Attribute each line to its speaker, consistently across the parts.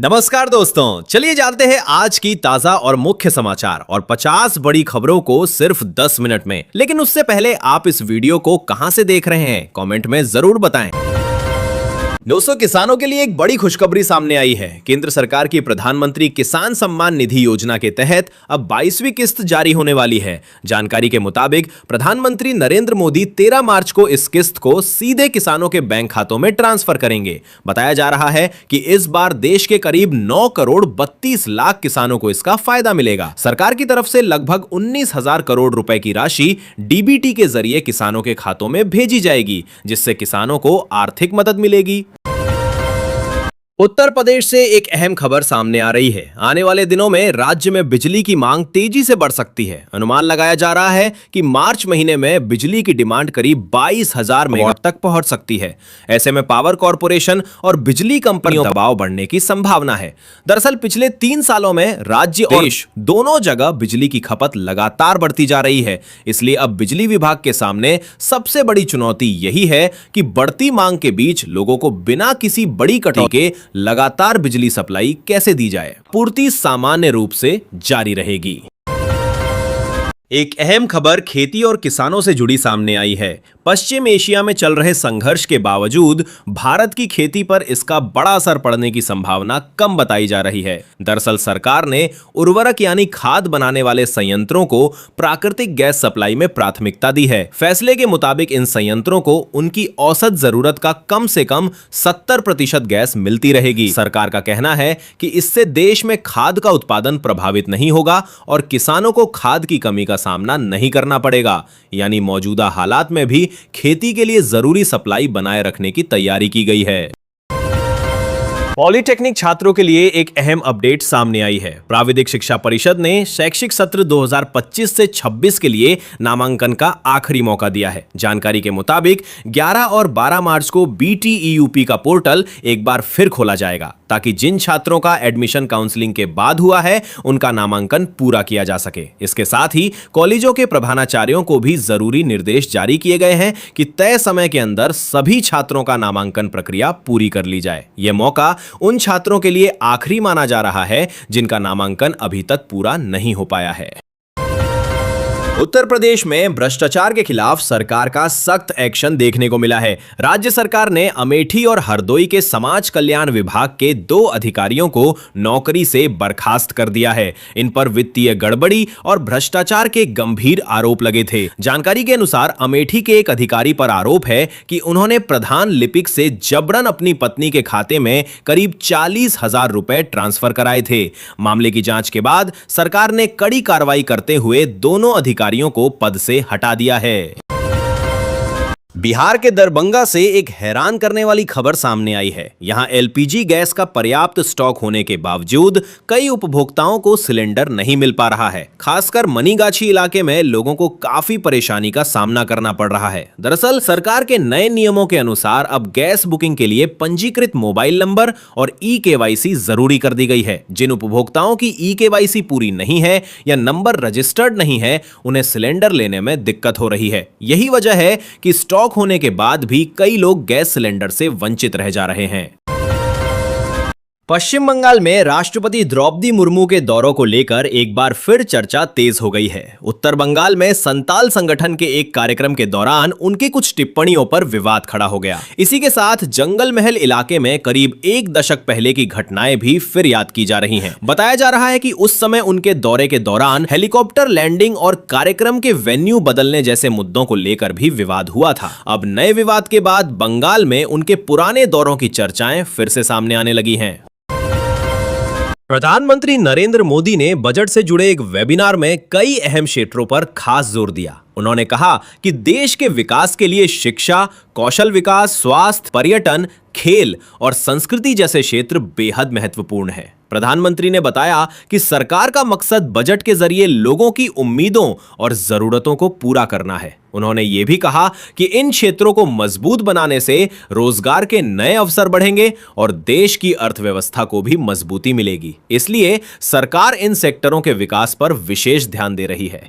Speaker 1: नमस्कार दोस्तों, चलिए जानते हैं आज की ताजा और मुख्य समाचार और 50 बड़ी खबरों को सिर्फ 10 मिनट में। लेकिन उससे पहले आप इस वीडियो को कहां से देख रहे हैं, कमेंट में जरूर बताएं। दोस्तों, किसानों के लिए एक बड़ी खुशखबरी सामने आई है। केंद्र सरकार की प्रधानमंत्री किसान सम्मान निधि योजना के तहत अब 22वीं किस्त जारी होने वाली है। जानकारी के मुताबिक प्रधानमंत्री नरेंद्र मोदी 13 मार्च को इस किस्त को सीधे किसानों के बैंक खातों में ट्रांसफर करेंगे। बताया जा रहा है कि इस बार देश के करीब 9 करोड़ 32 लाख किसानों को इसका फायदा मिलेगा। सरकार की तरफ से लगभग 19,000 करोड़ रुपए की राशि डीबीटी के जरिए किसानों के खातों में भेजी जाएगी, जिससे किसानों को आर्थिक मदद मिलेगी। उत्तर प्रदेश से एक अहम खबर सामने आ रही है। आने वाले दिनों में राज्य में बिजली की मांग तेजी से बढ़ सकती है। अनुमान लगाया जा रहा है कि मार्च महीने में बिजली की डिमांड करीब 22,000 मेगावाट तक पहुंच सकती है। ऐसे में पावर कॉर्पोरेशन और बिजली कंपनियों पर दबाव बढ़ने की संभावना है। दरअसल पिछले 3 सालों में राज्य और देश दोनों जगह बिजली की खपत लगातार बढ़ती जा रही है। इसलिए अब बिजली विभाग के सामने सबसे बड़ी चुनौती यही है कि बढ़ती मांग के बीच लोगों को बिना किसी बड़ी कटौती के लगातार बिजली सप्लाई कैसे दी जाए। पूर्ति सामान्य रूप से जारी रहेगी। एक अहम खबर खेती और किसानों से जुड़ी सामने आई है। पश्चिम एशिया में चल रहे संघर्ष के बावजूद भारत की खेती पर इसका बड़ा असर पड़ने की संभावना कम बताई जा रही है। दरअसल सरकार ने उर्वरक यानी खाद बनाने वाले संयंत्रों को प्राकृतिक गैस सप्लाई में प्राथमिकता दी है। फैसले के मुताबिक इन संयंत्रों को उनकी औसत जरूरत का कम से कम 70% गैस मिलती रहेगी। सरकार का कहना है कि इससे देश में खाद का उत्पादन प्रभावित नहीं होगा और किसानों को खाद की कमी का सामना नहीं करना पड़ेगा। यानी मौजूदा हालात में भी खेती के लिए जरूरी सप्लाई बनाए रखने की तैयारी की गई है। पॉलिटेक्निक छात्रों के लिए एक अहम अपडेट सामने आई है। प्राविधिक शिक्षा परिषद ने शैक्षिक सत्र 2025 से 26 के लिए नामांकन का आखिरी मौका दिया है। जानकारी के मुताबिक 11 और 12 मार्च को BTEUP का पोर्टल एक बार फिर खोला जाएगा, ताकि जिन छात्रों का एडमिशन काउंसलिंग के बाद हुआ है उनका नामांकन पूरा किया जा सके। इसके साथ ही कॉलेजों के प्रधानाचार्यों को भी जरूरी निर्देश जारी किए गए हैं कि तय समय के अंदर सभी छात्रों का नामांकन प्रक्रिया पूरी कर ली जाए। यह मौका उन छात्रों के लिए आखिरी माना जा रहा है जिनका नामांकन अभी तक पूरा नहीं हो पाया है। उत्तर प्रदेश में भ्रष्टाचार के खिलाफ सरकार का सख्त एक्शन देखने को मिला है। राज्य सरकार ने अमेठी और हरदोई के समाज कल्याण विभाग के 2 अधिकारियों को नौकरी से बर्खास्त कर दिया है। इन पर वित्तीय गड़बड़ी और भ्रष्टाचार के गंभीर आरोप लगे थे। जानकारी के अनुसार अमेठी के एक अधिकारी पर आरोप है कि उन्होंने प्रधान लिपिक से जबरन अपनी पत्नी के खाते में करीब 40,000 रुपए ट्रांसफर कराए थे। मामले की जांच के बाद सरकार ने कड़ी कार्रवाई करते हुए दोनों अधिकारियों को पद से हटा दिया है। बिहार के दरभंगा से एक हैरान करने वाली खबर सामने आई है। यहां LPG गैस का पर्याप्त स्टॉक होने के बावजूद कई उपभोक्ताओं को सिलेंडर नहीं मिल पा रहा है। खासकर मनीगाछी इलाके में लोगों को काफी परेशानी का सामना करना पड़ रहा है। दरअसल सरकार के नए नियमों के अनुसार अब गैस बुकिंग के लिए पंजीकृत मोबाइल नंबर और eKYC जरूरी कर दी गई है। जिन उपभोक्ताओं की eKYC पूरी नहीं है या नंबर रजिस्टर्ड नहीं है, उन्हें सिलेंडर लेने में दिक्कत हो रही है। यही वजह है कि स्टॉक होने के बाद भी कई लोग गैस सिलेंडर से वंचित रह जा रहे हैं। पश्चिम बंगाल में राष्ट्रपति द्रौपदी मुर्मू के दौरों को लेकर एक बार फिर चर्चा तेज हो गई है। उत्तर बंगाल में संताल संगठन के एक कार्यक्रम के दौरान उनकी कुछ टिप्पणियों पर विवाद खड़ा हो गया। इसी के साथ जंगल महल इलाके में करीब 1 दशक पहले की घटनाएं भी फिर याद की जा रही हैं। बताया जा रहा है कि उस समय उनके दौरे के दौरान हेलीकॉप्टर लैंडिंग और कार्यक्रम के वेन्यू बदलने जैसे मुद्दों को लेकर भी विवाद हुआ था। अब नए विवाद के बाद बंगाल में उनके पुराने दौरों की चर्चाएं फिर से सामने आने लगी हैं। प्रधानमंत्री नरेंद्र मोदी ने बजट से जुड़े एक वेबिनार में कई अहम क्षेत्रों पर खास जोर दिया। उन्होंने कहा कि देश के विकास के लिए शिक्षा, कौशल विकास, स्वास्थ्य, पर्यटन, खेल और संस्कृति जैसे क्षेत्र बेहद महत्वपूर्ण हैं। प्रधानमंत्री ने बताया कि सरकार का मकसद बजट के जरिए लोगों की उम्मीदों और जरूरतों को पूरा करना है। उन्होंने ये भी कहा कि इन क्षेत्रों को मजबूत बनाने से रोजगार के नए अवसर बढ़ेंगे और देश की अर्थव्यवस्था को भी मजबूती मिलेगी। इसलिए सरकार इन सेक्टरों के विकास पर विशेष ध्यान दे रही है।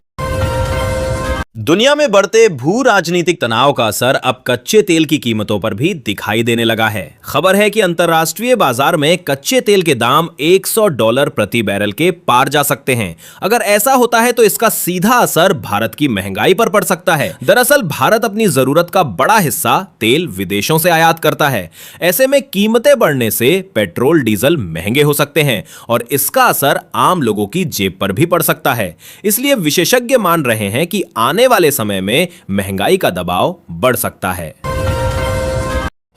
Speaker 1: दुनिया में बढ़ते भू राजनीतिक तनाव का असर अब कच्चे तेल की कीमतों पर भी दिखाई देने लगा है। खबर है कि अंतर्राष्ट्रीय बाजार में कच्चे तेल के दाम $100 प्रति बैरल के पार जा सकते हैं। अगर ऐसा होता है तो इसका सीधा असर भारत की महंगाई पर पड़ सकता है। दरअसल भारत अपनी जरूरत का बड़ा हिस्सा तेल विदेशों से आयात करता है। ऐसे में कीमतें बढ़ने से पेट्रोल डीजल महंगे हो सकते हैं और इसका असर आम लोगों की जेब पर भी पड़ सकता है। इसलिए विशेषज्ञ मान रहे हैं कि आने वाले समय में महंगाई का दबाव बढ़ सकता है।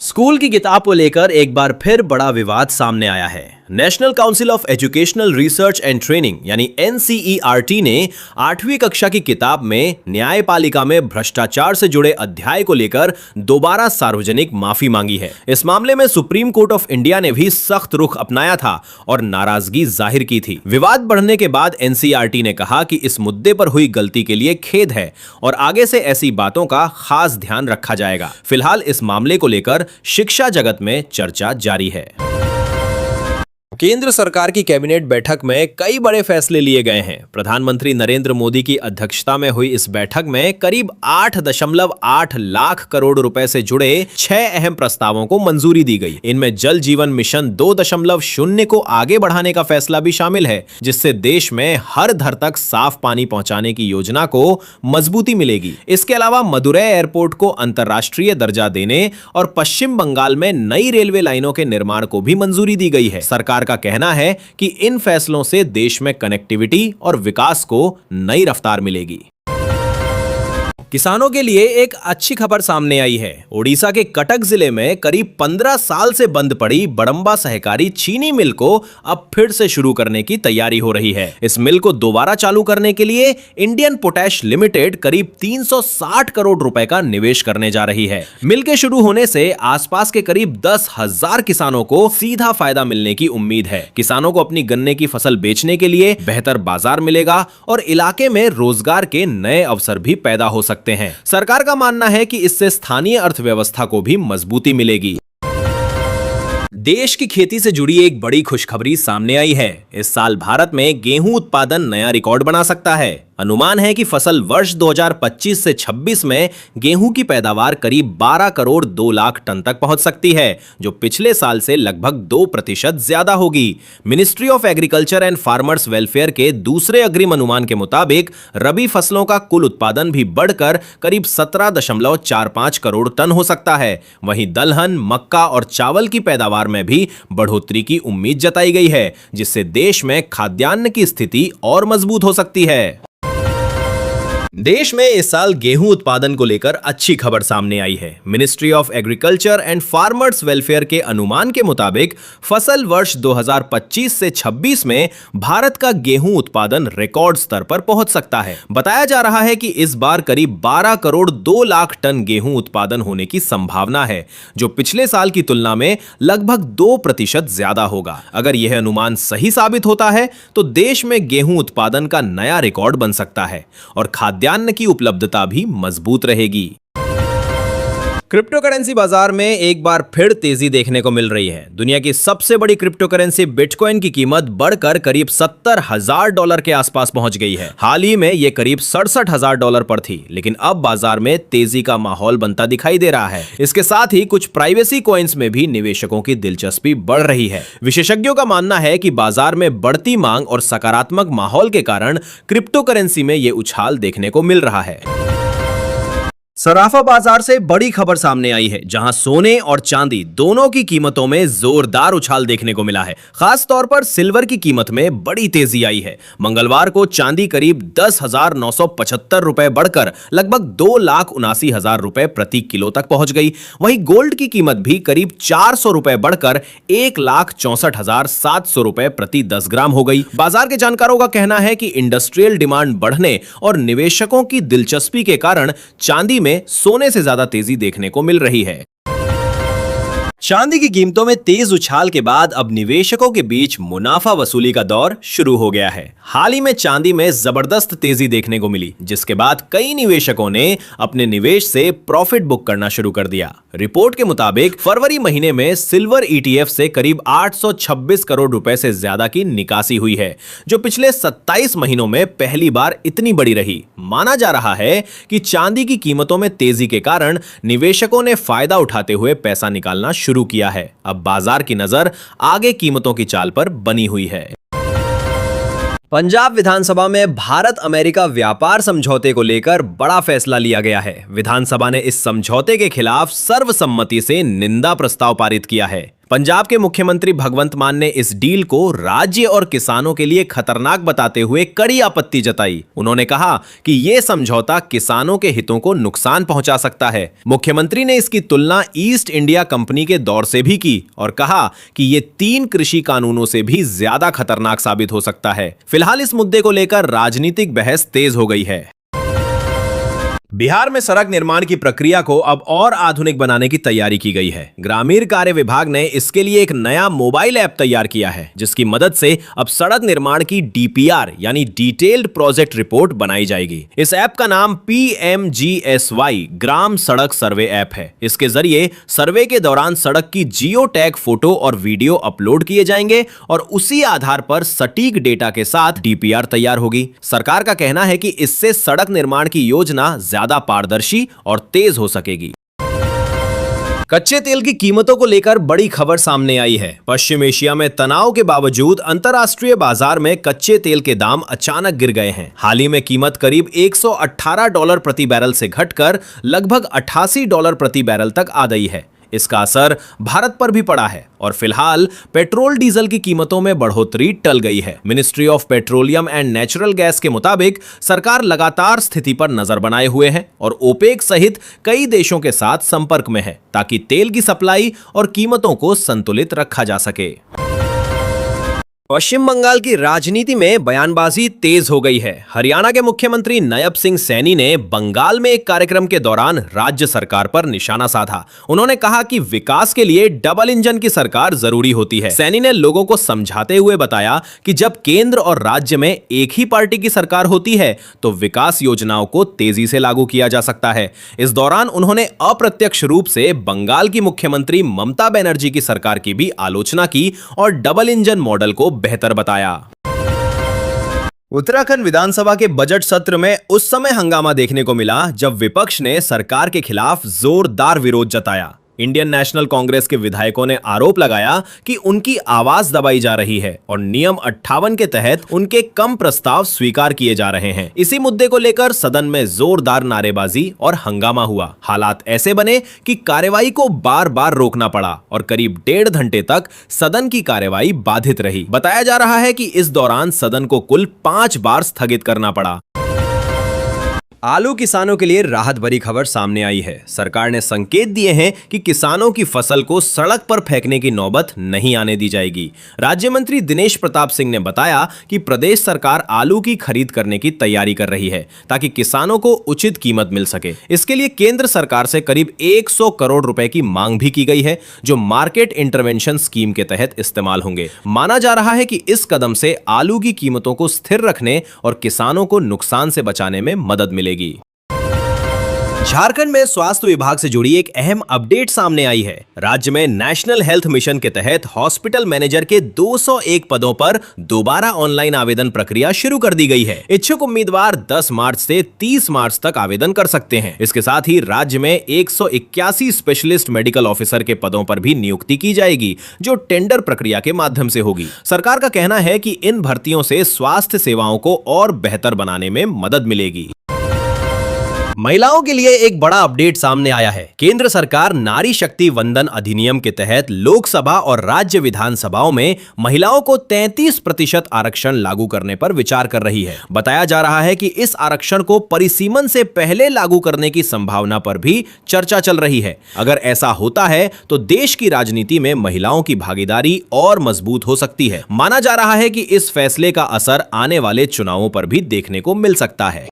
Speaker 1: स्कूल की किताब को लेकर एक बार फिर बड़ा विवाद सामने आया है। National council of educational research and training यानी NCERT ने 8वीं कक्षा की किताब में न्यायपालिका में भ्रष्टाचार से जुड़े अध्याय को लेकर दोबारा सार्वजनिक माफी मांगी है। इस मामले में सुप्रीम कोर्ट ऑफ इंडिया ने भी सख्त रुख अपनाया था और नाराजगी जाहिर की थी। विवाद बढ़ने के बाद NCERT ने कहा कि इस मुद्दे पर हुई गलती के लिए खेद है और आगे से ऐसी बातों का खास ध्यान रखा जाएगा। फिलहाल इस मामले को लेकर शिक्षा जगत में चर्चा जारी है। केंद्र सरकार की कैबिनेट बैठक में कई बड़े फैसले लिए गए हैं। प्रधानमंत्री नरेंद्र मोदी की अध्यक्षता में हुई इस बैठक में करीब 8.8 लाख करोड़ रुपए से जुड़े 6 अहम प्रस्तावों को मंजूरी दी गई। इनमें जल जीवन मिशन 2.0 को आगे बढ़ाने का फैसला भी शामिल है, जिससे देश में हर घर तक साफ पानी पहुंचाने की योजना को मजबूती मिलेगी। इसके अलावा मदुरै एयरपोर्ट को अंतर्राष्ट्रीय दर्जा देने और पश्चिम बंगाल में नई रेलवे लाइनों के निर्माण को भी मंजूरी दी गई है। सरकार का कहना है कि इन फैसलों से देश में कनेक्टिविटी और विकास को नई रफ्तार मिलेगी। किसानों के लिए एक अच्छी खबर सामने आई है। ओडिशा के कटक जिले में करीब 15 साल से बंद पड़ी बड़ंबा सहकारी चीनी मिल को अब फिर से शुरू करने की तैयारी हो रही है। इस मिल को दोबारा चालू करने के लिए इंडियन पोटैश लिमिटेड करीब 360 करोड़ रुपए का निवेश करने जा रही है। मिल के शुरू होने से आसपास के करीब 10,000 किसानों को सीधा फायदा मिलने की उम्मीद है। किसानों को अपनी गन्ने की फसल बेचने के लिए बेहतर बाजार मिलेगा और इलाके में रोजगार के नए अवसर भी पैदा हो सकते हैं। सरकार का मानना है कि इससे स्थानीय अर्थव्यवस्था को भी मजबूती मिलेगी। देश की खेती से जुड़ी एक बड़ी खुशखबरी सामने आई है। इस साल भारत में गेहूं उत्पादन नया रिकॉर्ड बना सकता है। अनुमान है कि फसल वर्ष 2025 से 26 में गेहूं की पैदावार करीब 12 करोड़ 2 लाख टन तक पहुंच सकती है, जो पिछले साल से लगभग 2% ज्यादा होगी। Ministry of agriculture and farmers welfare के दूसरे अग्रिम अनुमान के मुताबिक रबी फसलों का कुल उत्पादन भी बढ़कर करीब 17.45 करोड़ टन हो सकता है। वहीं दलहन, मक्का और चावल की पैदावार में भी बढ़ोतरी की उम्मीद जताई गई है, जिससे देश में खाद्यान्न की स्थिति और मजबूत हो सकती है। देश में इस साल गेहूं उत्पादन को लेकर अच्छी खबर सामने आई है। Ministry of agriculture and farmers welfare के अनुमान के मुताबिक फसल वर्ष 2025 से 26 में भारत का गेहूं उत्पादन रिकॉर्ड स्तर पर पहुंच सकता है। बताया जा रहा है कि इस बार करीब 12 करोड़ 2 लाख टन गेहूं उत्पादन होने की संभावना है, जो पिछले साल की तुलना में लगभग 2% ज्यादा होगा। अगर यह अनुमान सही साबित होता है तो देश में गेहूं उत्पादन का नया रिकॉर्ड बन सकता है और खाद्यान्न की उपलब्धता भी मजबूत रहेगी। क्रिप्टो करेंसी बाजार में एक बार फिर तेजी देखने को मिल रही है। दुनिया की सबसे बड़ी क्रिप्टो करेंसी बिटकॉइन की कीमत बढ़कर करीब $70,000 के आसपास पहुंच गई है। हाल ही में यह करीब $67,000 पर थी, लेकिन अब बाजार में तेजी का माहौल बनता दिखाई दे रहा है। इसके साथ ही कुछ प्राइवेसी कॉइन्स में भी निवेशकों की दिलचस्पी बढ़ रही है। विशेषज्ञों का मानना है कि बाजार में बढ़ती मांग और सकारात्मक माहौल के कारण क्रिप्टो करेंसी में यह उछाल देखने को मिल रहा है। सराफा बाजार से बड़ी खबर सामने आई है, जहां सोने और चांदी दोनों की कीमतों में जोरदार उछाल देखने को मिला है। खास तौर पर सिल्वर की कीमत में बड़ी तेजी आई है। मंगलवार को चांदी करीब 10,975 रुपए बढ़कर लगभग 2,79,000 रुपए प्रति किलो तक पहुंच गई। वहीं गोल्ड की कीमत भी करीब 400 रुपए बढ़कर 1,64,700 रुपए प्रति 10 ग्राम हो गई। बाजार के जानकारों का कहना है कि इंडस्ट्रियल डिमांड बढ़ने और निवेशकों की दिलचस्पी के कारण चांदी में सोने से ज्यादा तेजी देखने को मिल रही है। चांदी की कीमतों में तेज उछाल के बाद अब निवेशकों के बीच मुनाफा वसूली का दौर शुरू हो गया है। हाल ही में चांदी में जबरदस्त तेजी देखने को मिली, जिसके बाद कई निवेशकों ने अपने निवेश से प्रॉफिट बुक करना शुरू कर दिया। रिपोर्ट के मुताबिक फरवरी महीने में सिल्वर ईटीएफ से करीब 826 करोड़ रुपए से ज्यादा की निकासी हुई है, जो पिछले 27 महीनों में पहली बार इतनी बड़ी रही। माना जा रहा है कि चांदी की कीमतों में तेजी के कारण निवेशकों ने फायदा उठाते हुए पैसा निकालना शुरू किया है। अब बाजार की नजर आगे कीमतों की चाल पर बनी हुई है। पंजाब विधानसभा में भारत अमेरिका व्यापार समझौते को लेकर बड़ा फैसला लिया गया है। विधानसभा ने इस समझौते के खिलाफ सर्वसम्मति से निंदा प्रस्ताव पारित किया है। पंजाब के मुख्यमंत्री भगवंत मान ने इस डील को राज्य और किसानों के लिए खतरनाक बताते हुए कड़ी आपत्ति जताई। उन्होंने कहा कि यह समझौता किसानों के हितों को नुकसान पहुंचा सकता है। मुख्यमंत्री ने इसकी तुलना ईस्ट इंडिया कंपनी के दौर से भी की और कहा कि यह 3 कृषि कानूनों से भी ज्यादा खतरनाक साबित हो सकता है। फिलहाल इस मुद्दे को लेकर राजनीतिक बहस तेज हो गई है। बिहार में सड़क निर्माण की प्रक्रिया को अब और आधुनिक बनाने की तैयारी की गई है। ग्रामीण कार्य विभाग ने इसके लिए एक नया मोबाइल ऐप तैयार किया है, जिसकी मदद से अब सड़क निर्माण की डीपीआर यानी डिटेल्ड प्रोजेक्ट रिपोर्ट बनाई जाएगी। इस ऐप का नाम PMGSY ग्राम सड़क सर्वे ऐप है। इसके जरिए सर्वे के दौरान सड़क की जियो टैग फोटो और वीडियो अपलोड किए जाएंगे और उसी आधार पर सटीक डेटा के साथ डीपीआर तैयार होगी। सरकार का कहना है कि इससे सड़क निर्माण की योजना ज्यादा पारदर्शी और तेज हो सकेगी। कच्चे तेल की कीमतों को लेकर बड़ी खबर सामने आई है। पश्चिम एशिया में तनाव के बावजूद अंतर्राष्ट्रीय बाजार में कच्चे तेल के दाम अचानक गिर गए हैं। हाल ही में कीमत करीब $118 प्रति बैरल से घटकर लगभग $88 प्रति बैरल तक आ गई है। इसका असर भारत पर भी पड़ा है और फिलहाल पेट्रोल डीजल की कीमतों में बढ़ोतरी टल गई है। Ministry of petroleum and natural gas के मुताबिक सरकार लगातार स्थिति पर नजर बनाए हुए है और ओपेक सहित कई देशों के साथ संपर्क में है, ताकि तेल की सप्लाई और कीमतों को संतुलित रखा जा सके। पश्चिम बंगाल की राजनीति में बयानबाजी तेज हो गई है। हरियाणा के मुख्यमंत्री नायब सिंह सैनी ने बंगाल में एक कार्यक्रम के दौरान राज्य सरकार पर निशाना साधा। उन्होंने कहा कि विकास के लिए डबल इंजन की सरकार जरूरी होती है। सैनी ने लोगों को समझाते हुए बताया कि जब केंद्र और राज्य में एक ही पार्टी की सरकार होती है तो विकास योजनाओं को तेजी से लागू किया जा सकता है। इस दौरान उन्होंने अप्रत्यक्ष रूप से बंगाल की मुख्यमंत्री ममता बनर्जी की सरकार की भी आलोचना की और डबल इंजन मॉडल को बेहतर बताया। उत्तराखंड विधानसभा के बजट सत्र में उस समय हंगामा देखने को मिला जब विपक्ष ने सरकार के खिलाफ जोरदार विरोध जताया। इंडियन नेशनल कांग्रेस के विधायकों ने आरोप लगाया कि उनकी आवाज दबाई जा रही है और नियम 58 के तहत उनके कम प्रस्ताव स्वीकार किए जा रहे हैं। इसी मुद्दे को लेकर सदन में जोरदार नारेबाजी और हंगामा हुआ। हालात ऐसे बने कि कार्यवाही को बार बार रोकना पड़ा और करीब 1.5 घंटे तक सदन की कार्यवाही बाधित रही। बताया जा रहा है कि इस दौरान सदन को कुल 5 बार स्थगित करना पड़ा। आलू किसानों के लिए राहत भरी खबर सामने आई है। सरकार ने संकेत दिए हैं कि किसानों की फसल को सड़क पर फेंकने की नौबत नहीं आने दी जाएगी। राज्य मंत्री दिनेश प्रताप सिंह ने बताया कि प्रदेश सरकार आलू की खरीद करने की तैयारी कर रही है ताकि किसानों को उचित कीमत मिल सके। इसके लिए केंद्र सरकार से करीब 100 करोड़ रुपए की मांग भी की गई है, जो मार्केट इंटरवेंशन स्कीम के तहत इस्तेमाल होंगे। माना जा रहा है कि इस कदम से आलू की कीमतों को स्थिर रखने और किसानों को नुकसान से बचाने में मदद मिलेगी। झारखंड में स्वास्थ्य विभाग से जुड़ी एक अहम अपडेट सामने आई है। राज्य में नेशनल हेल्थ मिशन के तहत हॉस्पिटल मैनेजर के 201 पदों पर दोबारा ऑनलाइन आवेदन प्रक्रिया शुरू कर दी गई है। इच्छुक उम्मीदवार 10 मार्च से 30 मार्च तक आवेदन कर सकते हैं। इसके साथ ही राज्य में 181 स्पेशलिस्ट मेडिकल ऑफिसर के पदों पर भी नियुक्ति की जाएगी, जो टेंडर प्रक्रिया के माध्यम से होगी। सरकार का कहना है कि इन भर्तियों से स्वास्थ्य सेवाओं को और बेहतर बनाने में मदद मिलेगी। महिलाओं के लिए एक बड़ा अपडेट सामने आया है। केंद्र सरकार नारी शक्ति वंदन अधिनियम के तहत लोकसभा और राज्य विधानसभाओं में महिलाओं को 33% आरक्षण लागू करने पर विचार कर रही है। बताया जा रहा है कि इस आरक्षण को परिसीमन से पहले लागू करने की संभावना पर भी चर्चा चल रही है। अगर ऐसा होता है तो देश की राजनीति में महिलाओं की भागीदारी और मजबूत हो सकती है। माना जा रहा है कि इस फैसले का असर आने वाले चुनावों पर भी देखने को मिल सकता है।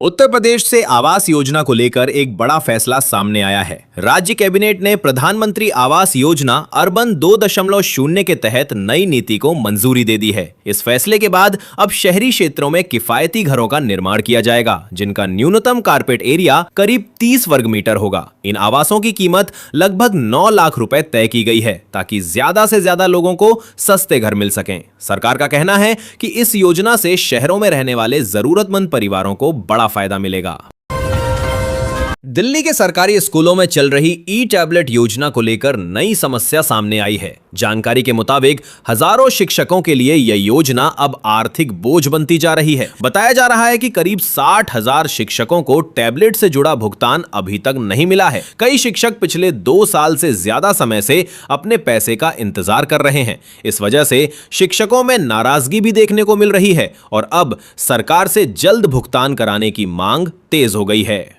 Speaker 1: उत्तर प्रदेश से आवास योजना को लेकर एक बड़ा फैसला सामने आया है। राज्य कैबिनेट ने प्रधानमंत्री आवास योजना अर्बन 2.0 के तहत नई नीति को मंजूरी दे दी है। इस फैसले के बाद अब शहरी क्षेत्रों में किफायती घरों का निर्माण किया जाएगा, जिनका न्यूनतम कारपेट एरिया करीब 30 वर्ग मीटर होगा। इन आवासों की कीमत लगभग 9 लाख रुपए तय की गई है, ताकि ज्यादा से ज्यादा लोगों को सस्ते घर मिल सकें। सरकार का कहना है कि इस योजना से शहरों में रहने वाले जरूरतमंद परिवारों को बड़ा फायदा मिलेगा। दिल्ली के सरकारी स्कूलों में चल रही ई-टैबलेट योजना को लेकर नई समस्या सामने आई है। जानकारी के मुताबिक हजारों शिक्षकों के लिए यह योजना अब आर्थिक बोझ बनती जा रही है। बताया जा रहा है कि करीब 60,000 शिक्षकों को टैबलेट से जुड़ा भुगतान अभी तक नहीं मिला है। कई शिक्षक पिछले 2 साल से ज्यादा समय से अपने पैसे का इंतजार कर रहे हैं। इस वजह से शिक्षकों में नाराजगी भी देखने को मिल रही है और अब सरकार से जल्द भुगतान कराने की मांग तेज हो गई है।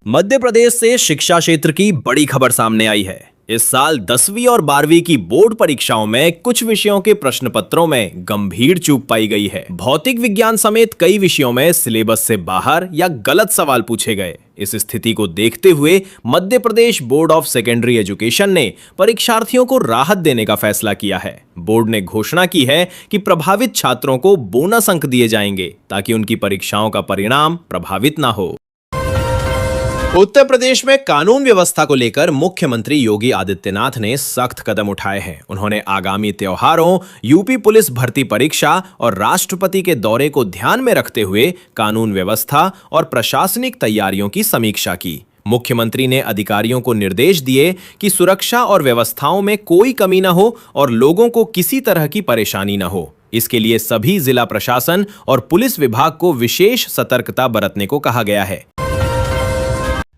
Speaker 1: मध्य प्रदेश से शिक्षा क्षेत्र की बड़ी खबर सामने आई है। इस साल 10वीं और 12वीं की बोर्ड परीक्षाओं में कुछ विषयों के प्रश्न पत्रों में गंभीर चूक पाई गई है। भौतिक विज्ञान समेत कई विषयों में सिलेबस से बाहर या गलत सवाल पूछे गए। इस स्थिति को देखते हुए Madhya Pradesh board of secondary education ने परीक्षार्थियों को राहत देने का फैसला किया है। बोर्ड ने घोषणा की है कि प्रभावित छात्रों को बोनस अंक दिए जाएंगे, ताकि उनकी परीक्षाओं का परिणाम प्रभावित ना हो। उत्तर प्रदेश में कानून व्यवस्था को लेकर मुख्यमंत्री योगी आदित्यनाथ ने सख्त कदम उठाए हैं। उन्होंने आगामी त्योहारों, यूपी पुलिस भर्ती परीक्षा और राष्ट्रपति के दौरे को ध्यान में रखते हुए कानून व्यवस्था और प्रशासनिक तैयारियों की समीक्षा की। मुख्यमंत्री ने अधिकारियों को निर्देश दिए कि सुरक्षा और व्यवस्थाओं में कोई कमी न हो और लोगों को किसी तरह की परेशानी न हो। इसके लिए सभी जिला प्रशासन और पुलिस विभाग को विशेष सतर्कता बरतने को कहा गया है।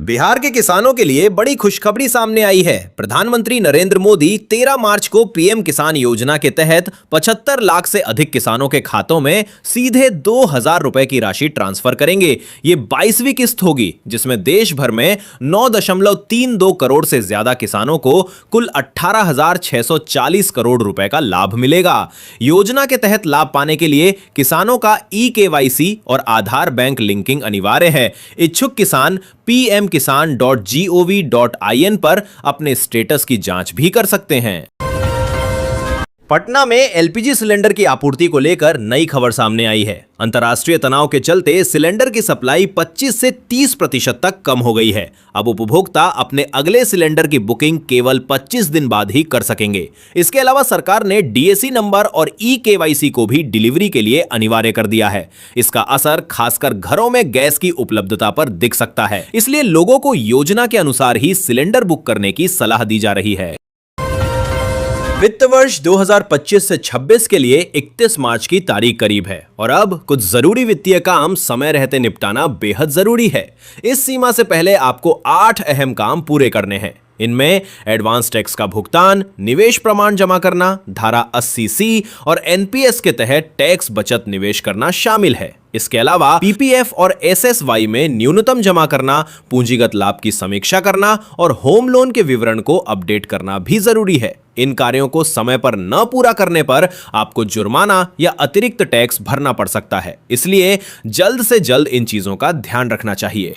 Speaker 1: बिहार के किसानों के लिए बड़ी खुशखबरी सामने आई है। प्रधानमंत्री नरेंद्र मोदी 13 मार्च को पीएम किसान योजना के तहत 75 लाख से अधिक किसानों के खातों में सीधे 2,000 रुपए की राशि ट्रांसफर करेंगे। ये 22वीं किस्त होगी, जिसमें देश भर में 9.32 करोड़ से ज्यादा किसानों को कुल 18,640 करोड़ रुपए का लाभ मिलेगा। योजना के तहत लाभ पाने के लिए किसानों का ई-KYC और आधार बैंक लिंकिंग अनिवार्य है। इच्छुक किसान pmkisan.gov.in पर अपने स्टेटस की जांच भी कर सकते हैं। पटना में एलपीजी सिलेंडर की आपूर्ति को लेकर नई खबर सामने आई है। अंतर्राष्ट्रीय तनाव के चलते सिलेंडर की सप्लाई 25 से 30% तक कम हो गई है। अब उपभोक्ता अपने अगले सिलेंडर की बुकिंग केवल 25 दिन बाद ही कर सकेंगे। इसके अलावा सरकार ने डीएसी नंबर और ई-KYC को भी डिलीवरी के लिए अनिवार्य कर दिया है। इसका असर खासकर घरों में गैस की उपलब्धता पर दिख सकता है। इसलिए लोगों को योजना के अनुसार ही सिलेंडर बुक करने की सलाह दी जा रही है। वित्त वर्ष 2025 से 26 के लिए 31 मार्च की तारीख करीब है और अब कुछ जरूरी वित्तीय काम समय रहते निपटाना बेहद जरूरी है। इस सीमा से पहले आपको 8 अहम काम पूरे करने हैं। इनमें एडवांस टैक्स का भुगतान, निवेश प्रमाण जमा करना, धारा 80C और एनपीएस के तहत टैक्स बचत निवेश करना शामिल है। इसके अलावा पीपीएफ और एसएसवाई में न्यूनतम जमा करना, पूंजीगत लाभ की समीक्षा करना और होम लोन के विवरण को अपडेट करना भी जरूरी है। इन कार्यों को समय पर न पूरा करने पर आपको जुर्माना या अतिरिक्त टैक्स भरना पड़ सकता है। इसलिए जल्द से जल्द इन चीजों का ध्यान रखना चाहिए।